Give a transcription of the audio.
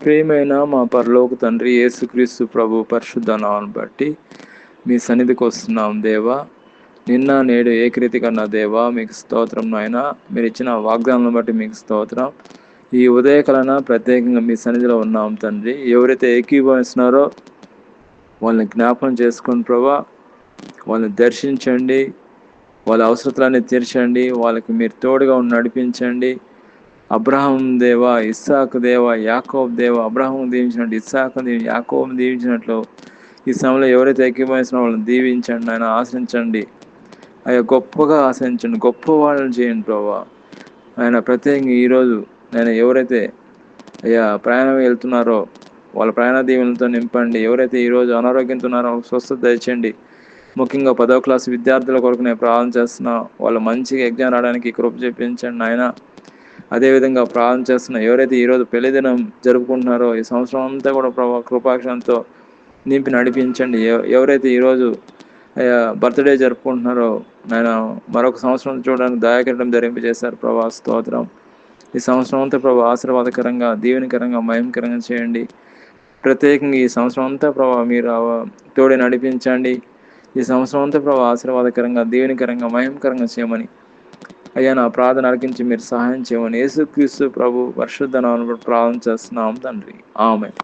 ప్రియమైన మా పరలోక తండ్రి యేసుక్రీస్తు ప్రభు పరిశుద్ధ నామమును బట్టి మీ సన్నిధికి వస్తున్నాం దేవా. నిన్న నేడు ఏకరీతిగా నా దేవా మీకు స్తోత్రం నాయన. మీరు ఇచ్చిన వాగ్దానం బట్టి మీకు స్తోత్రం. ఈ ఉదయకాలన ప్రత్యేకంగా మీ సన్నిధిలో ఉన్నాం తండ్రి. ఎవరైతే ఏకీభవిస్తున్నారో వాళ్ళని జ్ఞాపకం చేసుకుని ప్రభా, వాళ్ళని దర్శించండి, వాళ్ళ అవసరతలన్నీ తీర్చండి, వాళ్ళకి మీరు తోడుగా ఉండి నడిపించండి. అబ్రహాం దేవ, ఇస్సాకు దేవ, యాకోబు దేవ, అబ్రహాం దీవించినట్టు ఇస్సాకు యాకోబు దీవించినట్లు ఈ సమయంలో ఎవరైతే ఏకీభవిస్తున్నారో వాళ్ళని దీవించండి, ఆయన ఆశ్రయించండి, అయ్యా గొప్పగా ఆశ్రయించండి, గొప్ప వాళ్ళని చేయండి ప్రభా. ఆయన ప్రత్యేకంగా ఈరోజు నేను ఎవరైతే అయ్యా ప్రయాణం వెళ్తున్నారో వాళ్ళ ప్రయాణ దీవెనలతో నింపండి. ఎవరైతే ఈరోజు అనారోగ్యంతో ఉన్నారో స్వస్థత దయచేయండి. ముఖ్యంగా 10వ క్లాస్ విద్యార్థుల కొరకు నేను ప్రార్థన చేస్తున్నా, వాళ్ళు మంచిగా ఎగ్జామ్ రావడానికి కృప చూపించండి నాయన. అదేవిధంగా ప్రార్థన చేస్తున్నా, ఎవరైతే ఈరోజు పెళ్లి దినం జరుపుకుంటున్నారో ఈ సంవత్సరం అంతా కూడా ప్రభా కృపాక్షంతో నింపి నడిపించండి. ఎవరైతే ఈరోజు బర్త్డే జరుపుకుంటున్నారో నాయన, మరొక సంవత్సరం చూడడానికి దయాకిరణం ధరింపజేశారు ప్రభా, స్తోత్రం. ఈ సంవత్సరం అంతా ప్రభా ఆశీర్వాదకరంగా, దీవెనకరంగా, మహిమకరంగా చేయండి. ప్రత్యేకంగా ఈ సంవత్సరం అంతా ప్రభా మీరు తోడి నడిపించండి. ఈ సంవత్సరం అంతా ప్రభా ఆశీర్వాదకరంగా, దీవెనకరంగా, మహిమకరంగా చేయమని అయ్యా నా ప్రార్థన అర్పించి మీరు సహాయం చేయమని యేసుక్రీస్తు ప్రభు పరిశుద్ధ నామమున ప్రార్థన చేస్తున్నాం తండ్రి. ఆమేన్.